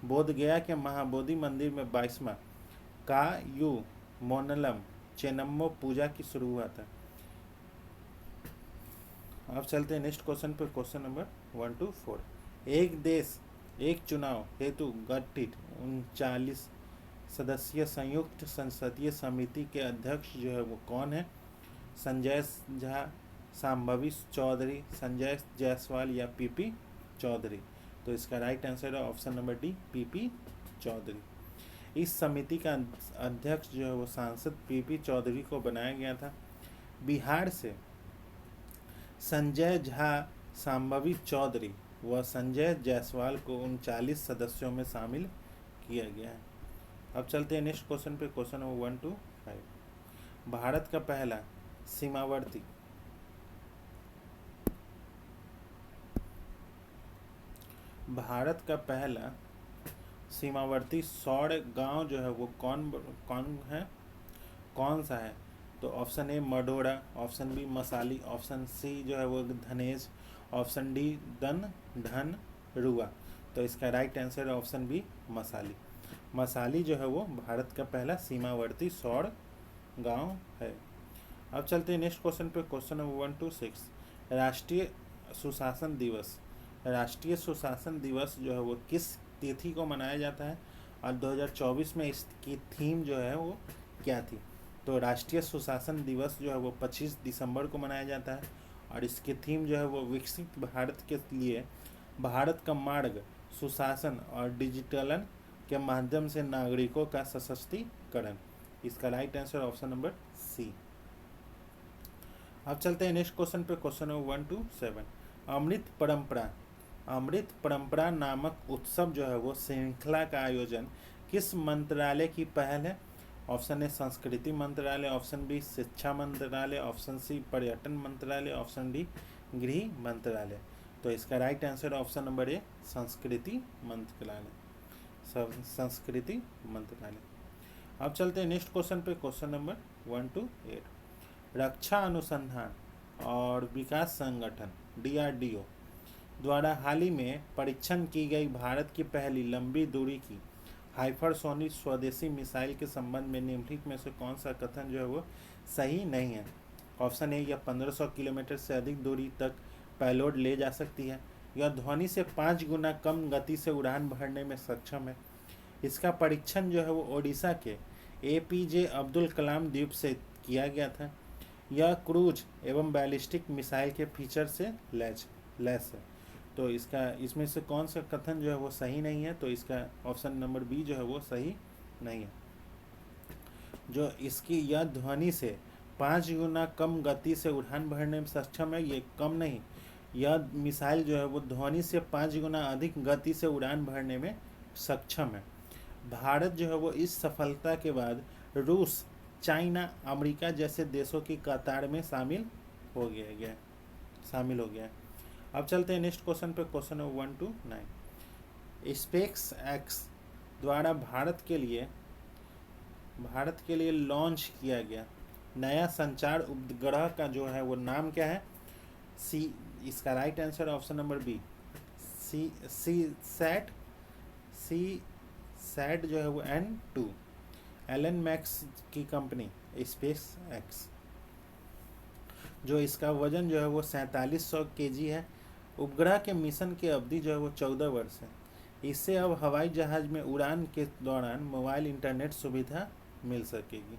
बोधगया के महाबोधि मंदिर में 22वां कायू मोनलम चेन्नम्मो पूजा की शुरुआत है। अब चलते हैं नेक्स्ट क्वेश्चन पर, क्वेश्चन नंबर 124। एक देश एक चुनाव हेतु गठित 39 सदस्यीय संयुक्त संसदीय समिति के अध्यक्ष जो है वो कौन है? संजय झा, शांभवी चौधरी, संजय जायसवाल या पीपी चौधरी। तो इसका राइट आंसर है option number D, P P Chaudhary. इस समिति का अध्यक्ष जो है वो सांसद पीपी चौधरी को बनाया गया था। बिहार से संजय झा, शांभवी चौधरी व संजय जायसवाल को 39 सदस्यों में शामिल किया गया है। अब चलते हैं नेक्स्ट क्वेश्चन पे, क्वेश्चन नंबर 125। भारत का पहला सीमावर्ती सौर गांव जो है वो कौन सा है? तो option A Madora, option B Masali, option C जो है वो धनेज, ऑप्शन डी धनरुआ। तो इसका राइट आंसर है ऑप्शन बी मसाली। मसाली जो है वो भारत का पहला सीमावर्ती सौर गांव है। अब चलते हैं नेक्स्ट क्वेश्चन पे, क्वेश्चन नंबर 126। राष्ट्रीय सुशासन दिवस जो है वो किस तिथि को मनाया जाता है और 2024 में इसकी थीम जो है वो क्या थी? तो राष्ट्रीय सुशासन दिवस जो है वो 25 दिसंबर को मनाया जाता है और इसकी थीम जो है वो विकसित भारत के लिए भारत का मार्ग सुशासन और डिजिटलन के माध्यम से नागरिकों का सशक्तिकरण। इसका right answer option number C. अब चलते हैं नेक्स्ट क्वेश्चन पे, क्वेश्चन नंबर 127। अमृत परंपरा नामक उत्सव जो है वो श्रृंखला का आयोजन किस मंत्रालय की पहल है? ऑप्शन ए संस्कृति मंत्रालय, ऑप्शन बी शिक्षा मंत्रालय, ऑप्शन सी पर्यटन मंत्रालय, ऑप्शन डी गृह मंत्रालय। तो इसका राइट आंसर ऑप्शन नंबर ए संस्कृति मंत्रालय। अब चलते हैं नेक्स्ट क्वेश्चन पे, क्वेश्चन नंबर 128। रक्षा अनुसंधान और विकास संगठन DRDO द्वारा हाल ही में परीक्षण की गई भारत की पहली लंबी दूरी की हाइपरसोनिक स्वदेशी मिसाइल के संबंध में निम्नलिखित में से कौन सा कथन जो है वो सही नहीं है? ऑप्शन ए, यह 1500 किलोमीटर से अधिक दूरी तक पेलोड ले जा सकती है। यह ध्वनि से 5 गुना कम गति से उड़ान भरने में सक्षम है। इसका परीक्षण जो है वो ओडिशा के APJ अब्दुल कलाम द्वीप से किया गया था। यह क्रूज एवं बैलिस्टिक मिसाइल के फीचर से लैस है। तो इसमें से कौन सा कथन जो है वो सही नहीं है? तो इसका ऑप्शन नंबर बी जो है वो सही नहीं है। जो इसकी यह ध्वनि से 5 गुना कम गति से उड़ान भरने में सक्षम है, ये कम नहीं, यह मिसाइल जो है वो ध्वनि से 5 गुना अधिक गति से उड़ान भरने में सक्षम है। भारत जो है वो इस सफलता के बाद रूस, चाइना, अमेरिका जैसे देशों की कतार में शामिल हो गया है। अब चलते हैं नेक्स्ट क्वेश्चन पे, क्वेश्चन 1 to 9। स्पेस एक्स द्वारा भारत के लिए लॉन्च किया गया नया संचार उपग्रह का जो है वो नाम क्या है? सी, इसका right answer option number B, सैट जो है वो N2, एलन मैक्स की कंपनी स्पेस एक्स। जो इसका वजन जो है वो 4700 kg है। उपग्रह के मिशन की अवधि जो है वो 14 वर्ष है। इससे अब हवाई जहाज में उड़ान के दौरान मोबाइल इंटरनेट सुविधा मिल सकेगी।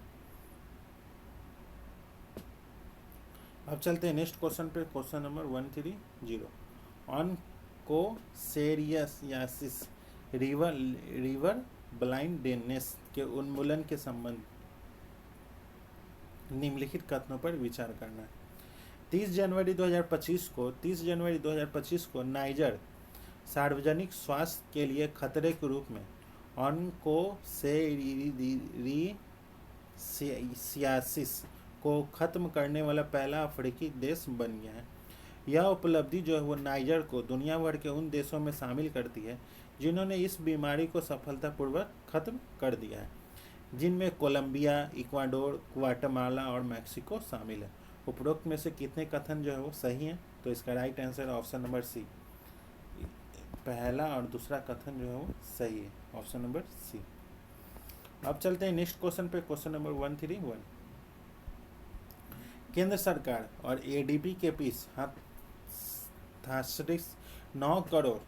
अब चलते हैं नेक्स्ट क्वेश्चन पे, क्वेश्चन नंबर 130। ऑनकोसेरियासिस रिवर ब्लाइंडनेस के उन्मूलन के संबंध निम्नलिखित कथनों पर विचार करना है। 30 जनवरी 2025 को नाइजर सार्वजनिक स्वास्थ्य के लिए खतरे के रूप में ऑनकोसेरियासिस को खत्म करने वाला पहला अफ्रीकी देश बन गया है। यह उपलब्धि जो है वो नाइजर को दुनिया भर के उन देशों में शामिल करती है जिन्होंने इस बीमारी को सफलतापूर्वक खत्म कर दिया है, जिनमें कोलंबिया, इक्वाडोर, ग्वाटेमाला और मैक्सिको शामिल है। उपरोक्त में से कितने कथन जो है वो सही हैं? तो इसका right answer option number C, पहला और दूसरा कथन जो है वो सही है, ऑप्शन नंबर सी। अब चलते हैं नेक्स्ट क्वेश्चन पे, क्वेश्चन नंबर 131। केंद्र सरकार और ADB के बीच 9 करोड़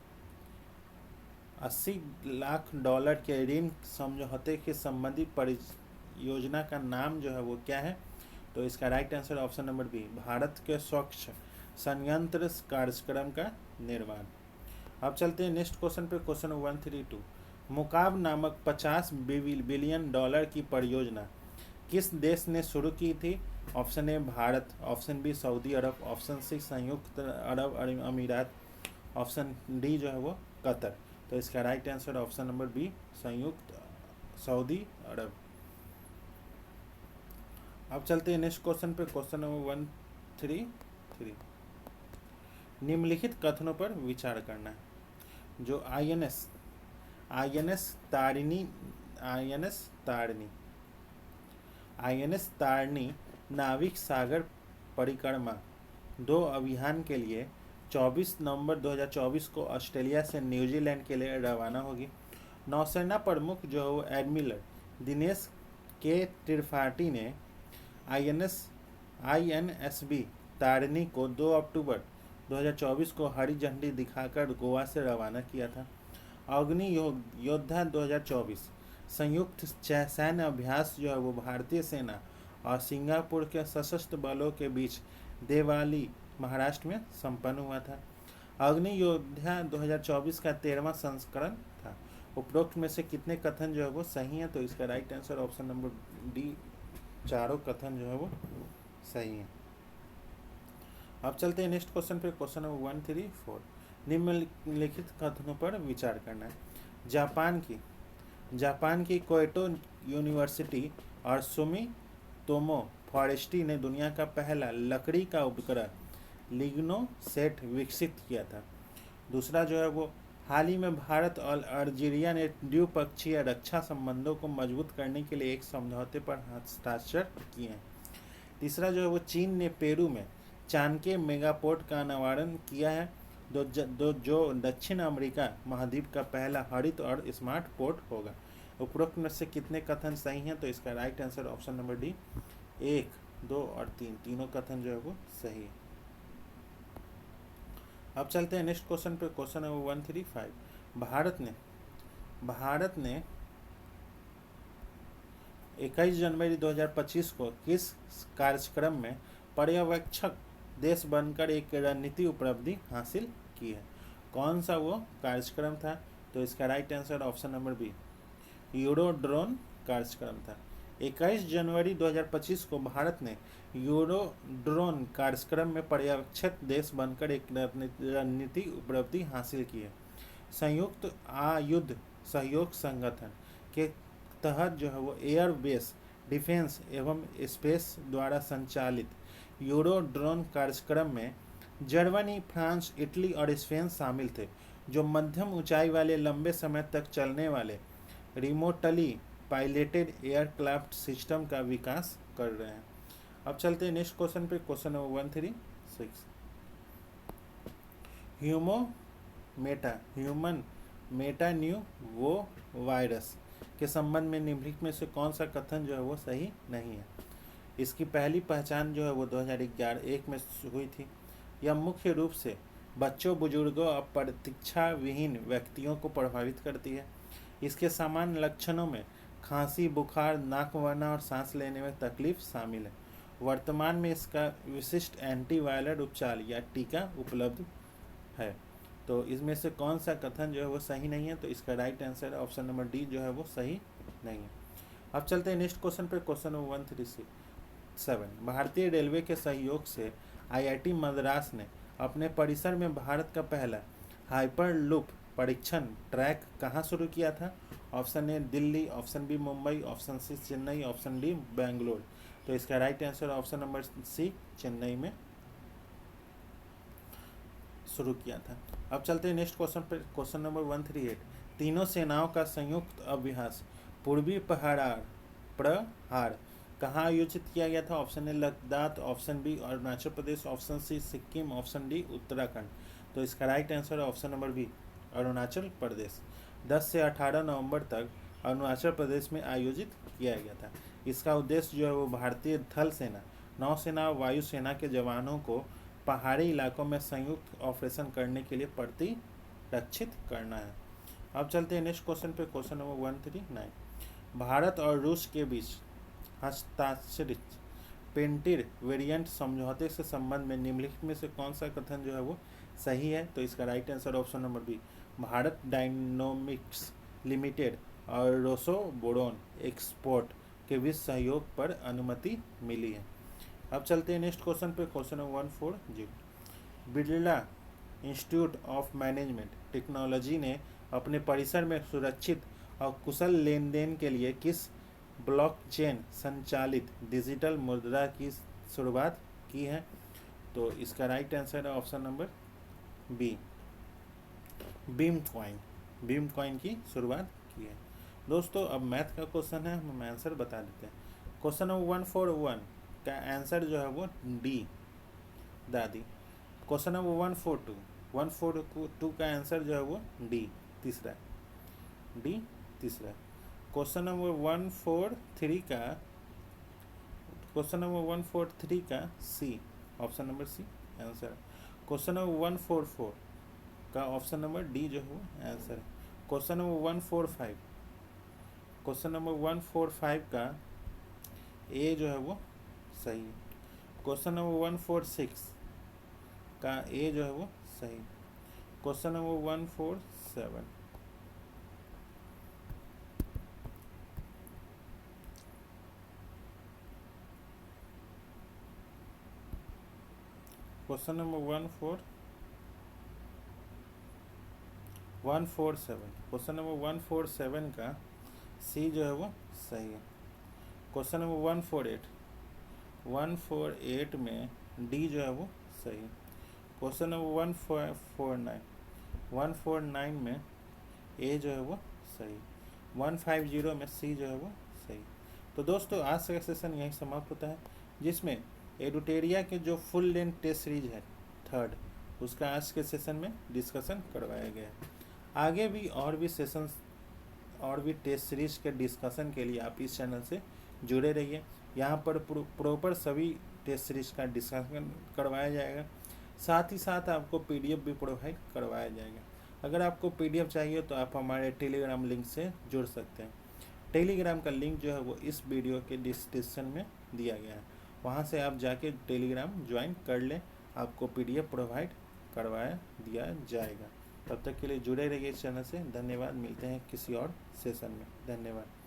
80 लाख डॉलर के ऋण समझौते के संबंधित परियोजना का नाम जो है वो क्या है? तो इसका right answer option number B, Bharat के स्वच्छ संयंत्र कार्यक्रम का निर्माण। अब चलते हैं नेक्स्ट क्वेश्चन पे, क्वेश्चन 132। मुकाब नामक 50 बिलियन डॉलर की परियोजना किस देश ने शुरू की थी? Option A Bharat, option B Saudi Arab, option C संयुक्त अरब अमीरात, ऑप्शन डी जो है वो कतर। तो इसका right answer option number B, Saudi Arabia. अब चलते हैं नेक्स्ट क्वेश्चन पे, क्वेश्चन नंबर 133। निम्नलिखित कथनों पर विचार करना है। जो INS तारणी नाविक सागर परिक्रमा 2 अभियान के लिए 24 नवंबर 2024 को ऑस्ट्रेलिया से न्यूजीलैंड के लिए रवाना होगी। नौसेना प्रमुख जो है वो एडमिरल दिनेश के त्रिपाठी ने INSB तारिणी को 2 अक्टूबर 2024 को हरी झंडी दिखाकर गोवा से रवाना किया था। अग्नि योद्धा 2024 संयुक्त सैन्य अभ्यास जो है वो भारतीय सेना और सिंगापुर के सशस्त्र बलों के बीच देवाली, महाराष्ट्र में संपन्न हुआ था। अग्नि योद्धा 2024 का 13वां संस्करण था। उपरोक्त में से कितने कथन जो है वो सही है? तो इसका right answer option number D, चारों कथन जो है वो सही है। अब चलते हैं नेक्स्ट क्वेश्चन पे, क्वेश्चन नंबर 134। निम्नलिखित कथनों पर विचार करना है। जापान की क्योटो यूनिवर्सिटी और सुमितोमो फॉरेस्ट्री ने दुनिया का पहला लकड़ी का उपग्रह लिग्नोसेट विकसित किया था। दूसरा जो है वो हाल ही में भारत और अल्जीरिया ने द्विपक्षीय रक्षा संबंधों को मजबूत करने के लिए एक समझौते पर हस्ताक्षर किए हैं। तीसरा जो है वो चीन ने पेरू में चाणक्य मेगापोर्ट का अनावरण किया है। जो दक्षिण अमेरिका महाद्वीप का पहला हरित और स्मार्ट पोर्ट होगा। उपरोक्त में से कितने कथन सही हैं? तो इसका right answer option number D 1, 2 और 3 तीनों कथन जो है वो सही है। अब चलते हैं नेक्स्ट क्वेश्चन पे। Question number 135। भारत ने 21 जनवरी 2025 को किस कार्यक्रम में पर्यवेक्षक देश बनकर एक रणनीति उपलब्धि हासिल की है? कौन सा वो कार्यक्रम था? तो इसका right answer option number B Eurodrone कार्यक्रम था। 21 जनवरी 2025 को भारत ने यूरोड्रोन कार्यक्रम में पर्यवेक्षक देश बनकर एक रणनीति उपलब्धि हासिल की है। संयुक्त आयुध सहयोग संगठन के तहत जो है वो एयर बेस डिफेंस एवं स्पेस द्वारा संचालित यूरोड्रोन कार्यक्रम में जर्मनी, फ्रांस, इटली और स्पेन शामिल थे, जो मध्यम ऊंचाई वाले लंबे समय तक चलने वाले रिमोटली पायलटेड एयरक्राफ्ट सिस्टम का विकास कर रहे हैं। अब चलते हैं नेक्स्ट क्वेश्चन पे। Question number 136। ह्यूमन मेटान्यू वो वायरस के संबंध में निम्नलिखित में से कौन सा कथन जो है वो सही नहीं है? इसकी पहली पहचान जो है वो 2011 में हुई थी। यह मुख्य रूप से बच्चों, बुजुर्गों और प्रतीक्षा विहीन व्यक्तियों को प्रभावित करती है। इसके सामान्य लक्षणों में खांसी, बुखार, नाक बहना और सांस लेने में तकलीफ शामिल है। वर्तमान में इसका विशिष्ट एंटीवायरल उपचार या टीका उपलब्ध है। तो इसमें से कौन सा कथन जो है वो सही नहीं है? तो इसका right answer option number D जो है वो सही नहीं है। अब चलते हैं नेक्स्ट क्वेश्चन पर। Question number 137। भारतीय रेलवे के सहयोग से IIT मद्रास ने अपने परिसर में भारत का पहला हाइपरलूप परीक्षण ट्रैक कहाँ शुरू किया था? Option A Delhi, option B Mumbai, option C Chennai, option D Bangalore. तो इसका right answer option number C Chennai में शुरू किया था। अब चलते हैं नेक्स्ट क्वेश्चन पर। Question number 138। तीनों सेनाओं का संयुक्त अभ्यास पूर्वी प्रहार कहाँ आयोजित किया गया था? Option A Ladakh, option B Arunachal Pradesh, option C Sikkim, option D Uttarakhand. तो इसका right answer option number B Arunachal Pradesh. 10 से 18 नवंबर तक अरुणाचल प्रदेश में आयोजित किया गया था। इसका उद्देश्य जो है वो भारतीय थल सेना, नौसेना और वायुसेना के जवानों को पहाड़ी इलाकों में संयुक्त ऑपरेशन करने के लिए प्रतिरक्षित करना है। अब चलते हैं नेक्स्ट क्वेश्चन पे। Question number 139। भारत और रूस के बीच हस्ताक्षरित पेंटिर वेरिएंट समझौते से संबंध में निम्नलिखित में से कौन सा कथन जो है वो सही है? तो इसका right answer option number B Bharat Dynamics Limited और रोसोबोरोन एक्सपोर्ट के बीच सहयोग पर अनुमति मिली है। अब चलते हैं नेक्स्ट क्वेश्चन पे। Question number 140। Birla institute of management technology ने अपने परिसर में सुरक्षित और कुशल लेन देन के लिए किस ब्लॉकचेन संचालित डिजिटल मुद्रा की शुरुआत की है? तो इसका राइट आंसर है option number B BHIM coin की शुरुआत की है। दोस्तों अब मैथ का क्वेश्चन है, हम आंसर बता देते हैं। क्वेश्चन नंबर 141 का आंसर जो है वो डी दादी। क्वेश्चन नंबर 142 का आंसर जो है वो डी तीसरा। क्वेश्चन नंबर 143 का C option number C answer. Question number 144 का ऑप्शन नंबर डी जो है वो आंसर है। क्वेश्चन नंबर 145 का ए जो है वो सही है। क्वेश्चन नंबर 146 का ए जो है वो सही। Question number 147 question number 147 question number 147 का सी जो है वो सही है। क्वेश्चन नंबर 148 में डी जो है वो सही है। क्वेश्चन नंबर 149 में ए जो है वो सही। 150 में सी जो है वो सही। तो दोस्तों आज का सेशन यहीं समाप्त होता है, जिसमें एडुटेरिया के जो फुल लेंथ टेस्ट सीरीज है थर्ड उसका आज के सेशन में डिस्कशन करवाया गया है। आगे भी और भी सेशंस और भी टेस्ट सीरीज के डिस्कशन के लिए आप इस चैनल से जुड़े रहिए। यहाँ पर प्रॉपर सभी टेस्ट सीरीज का डिस्कशन करवाया जाएगा, साथ ही साथ आपको पीडीएफ भी प्रोवाइड करवाया जाएगा। अगर आपको पीडीएफ चाहिए तो आप हमारे टेलीग्राम लिंक से जुड़ सकते हैं। टेलीग्राम का लिंक जो है वो इस वीडियो के डिस्क्रिप्शन में दिया गया है, वहाँ से आप जाके टेलीग्राम ज्वाइन कर लें, आपको पीडीएफ प्रोवाइड करवाया दिया जाएगा। तब तक के लिए जुड़े रहिए इस चैनल से। धन्यवाद। मिलते हैं किसी और सेशन में। धन्यवाद।